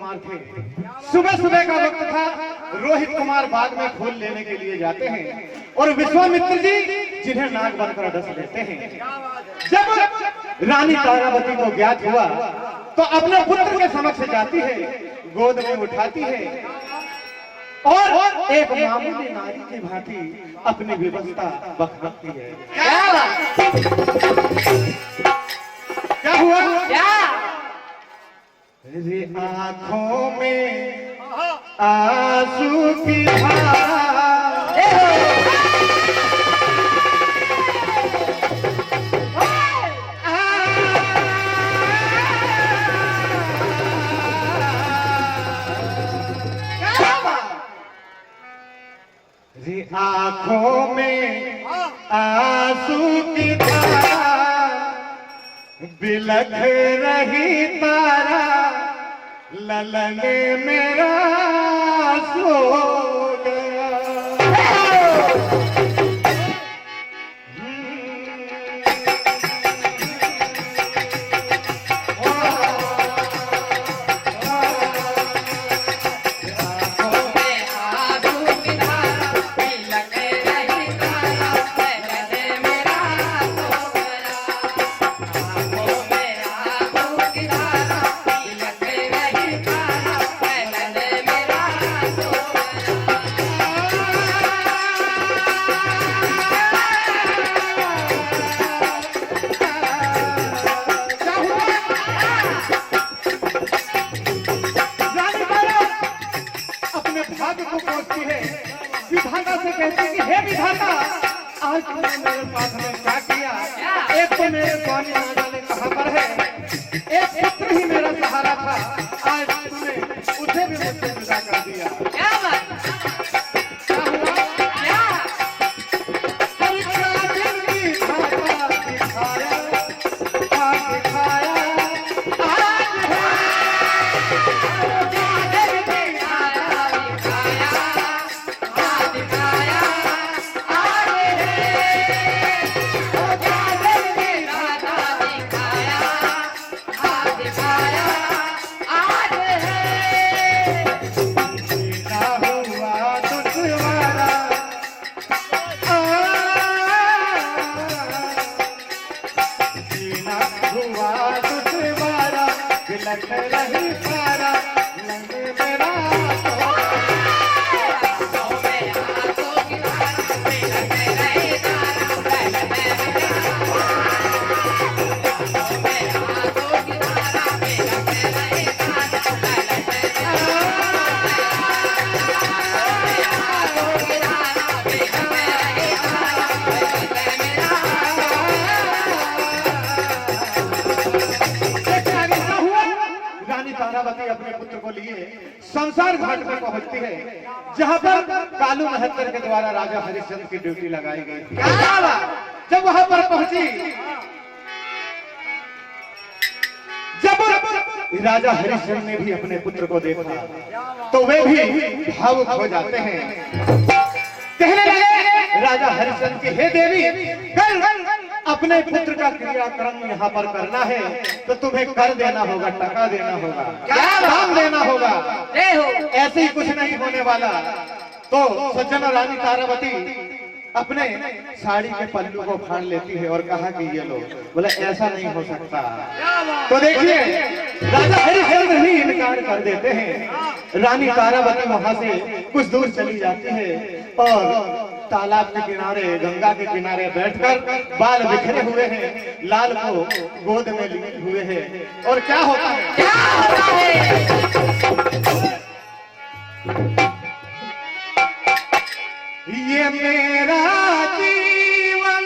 कुमार थे। सुबह सुबह का वक्त था, रोहित कुमार बाग में फूल लेने के लिए जाते हैं और विश्वामित्र जी जिन्हें नाग बनकर डस लेते हैं। जब रानी तारावती को ज्ञात हुआ तो अपने पुत्र के समक्ष जाती है, गोद में उठाती है और एक मामूली नारी की भांति अपनी व्यवस्था बखरती है। क्या हुआ? रे आंखों में आंसू की धारा, रे आंखों में आंसू की धारा, बिलख रही तारा, ललन मेरा सो गया। विधाता से कहती कि हे विधाता, आज तुमने मेरे साथ में क्या किया? एक तो मेरे स्वामी ना जाने कहां पर है, एक पुत्र ही मेरा सहारा था, आज तुमने उसे भी मुझसे जुदा कर दिया। क्या बात? क्या हुआ? क्या? तारावती अपने पुत्र को लिए संसार घाट में पहुंचती है, जहां पर कालू महत्तर के द्वारा राजा हरिश्चंद्र की ड्यूटी लगाई गई। जब वहां पर पहुंची, जब राजा हरिश्चंद्र ने भी अपने पुत्र को देखा तो वे भी भावुक हो जाते हैं। कहने लगे राजा हरिश्चंद्र की, हे देवी, कल अपने पुत्र का क्रियाक्रम यहाँ पर करना है तो तुम्हें कर देना होगा, टका देना होगा, क्या दाम देना होगा, ऐसे ही कुछ नहीं होने वाला। तो सज्जन रानी तारावती अपने साड़ी के पल्लू को फाड़ लेती है और कहा कि ये लो। बोला ऐसा नहीं हो सकता। तो देखिए राजा हरिश्चंद्र ही इनकार कर देते हैं। रानी तारावती वहां से कुछ दूर चली जाती है और तालाब के किनारे, गंगा के किनारे बैठकर बाल बिखरे हुए हैं, लाल को गोद में लिए हुए हैं। और क्या होता है? क्या होता है? ये मेरा जीवन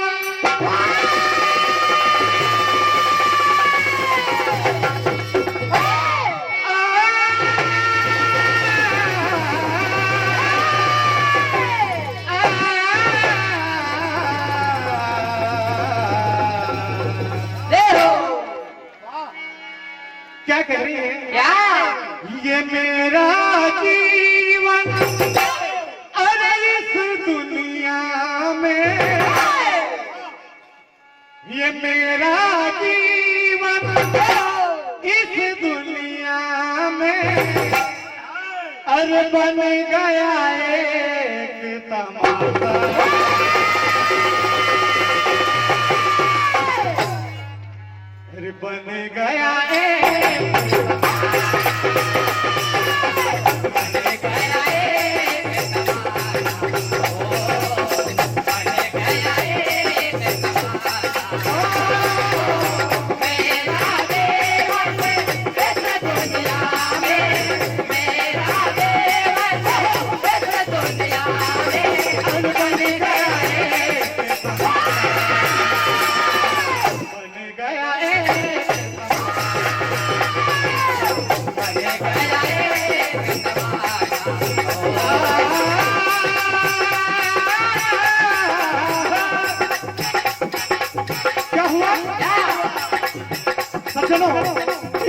क्या कह रही है? क्या? ये मेरा जीवन, अरे इस दुनिया में, ये मेरा जीवन इस दुनिया में बन गया एक तमाशा, अरे बन गया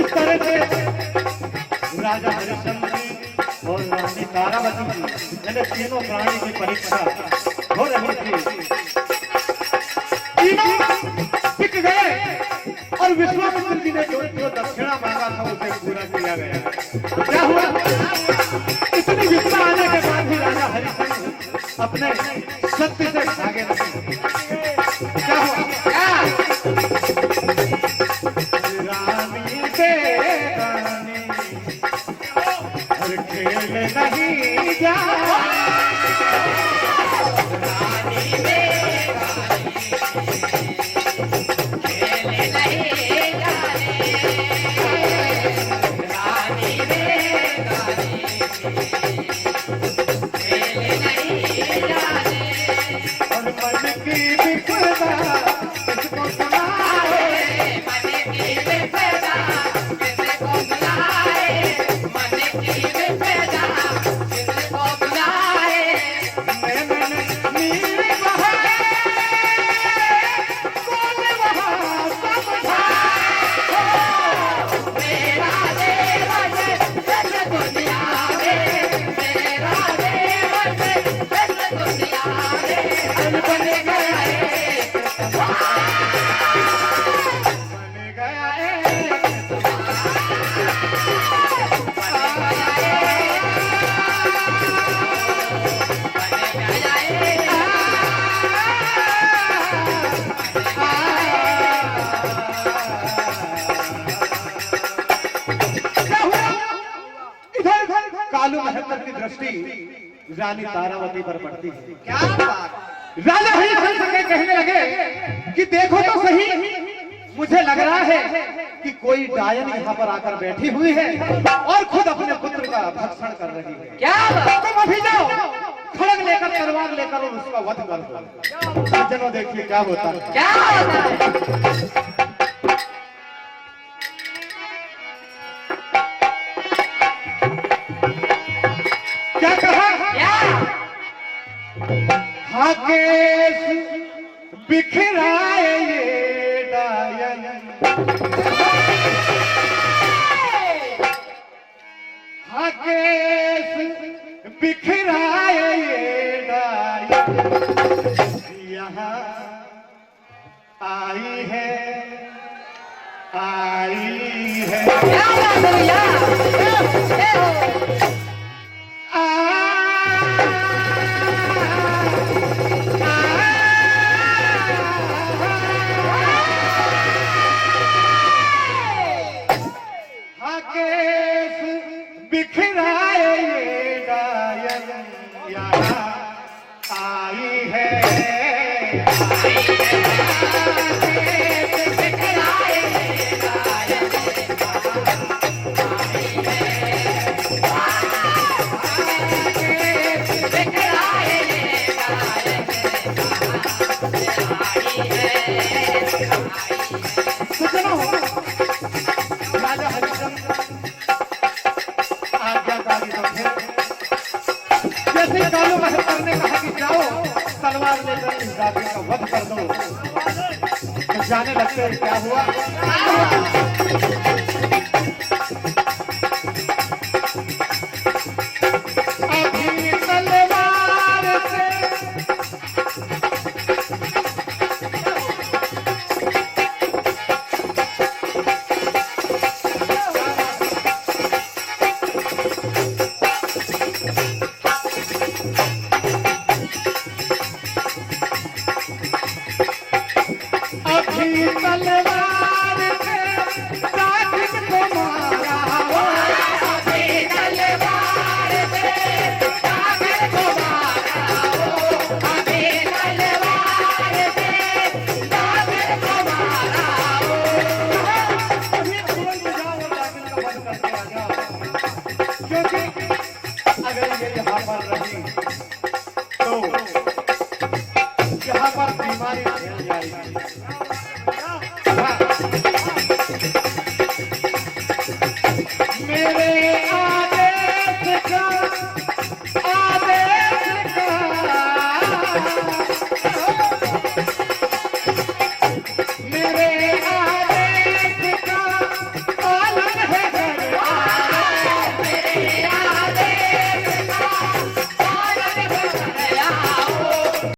इस तरह से राजा हरिश्चंद्र जी और रानी तारावती जी यानी तीनों प्राणी की परीक्षा हो रही थी। तीनों टिक गए और विश्वामित्र जी ने जो दक्षिणा मांगा था उसे पूरा किया गया। क्या हुआ? इतनी विद्या आने के बाद भी राजा हरिश्चंद्र अपने सत्य से भागे नहीं। क्या हुआ? खेल नहीं जा कालू महत्तर की दृष्टि रानी तारावती पर पड़ती है। क्या बात? राजा हरिश्चंद्र कहने लगे कि देखो तो सही, मुझे लग रहा है कि कोई डायन यहाँ पर आकर बैठी हुई है और खुद अपने पुत्र का भक्षण कर रही है। क्या बात? तुम अभी जाओ, खड़ग लेकर तलवार लेकर और उसका वध कर दो। सज्जनों देखिए क्या होता है। क्या होता है? क्या कहा? केस बिखराए ये डायन, केस बिखराए ये डायन, यहाँ आई है, आई है। बिखराए ये डायन, यहाँ आई है, राजा हरिश्चंद्र आज्ञाकारी तो थे। जैसे कालू महत्तर ने कहा कि जाओ तलवार लेकर इस डाकू का वध कर दो, तो जाने लगते हैं क्या हुआ। अभी तलवार से तलवार से साजिद को मारा हो, अभी तलवार से साजिद को मारा हो, अभी तलवार से साजिद को मारा हो। अभी तुरंत जाओ और जाकिर का वध करके आ जाओ, क्योंकि अगर ये यहाँ पर रही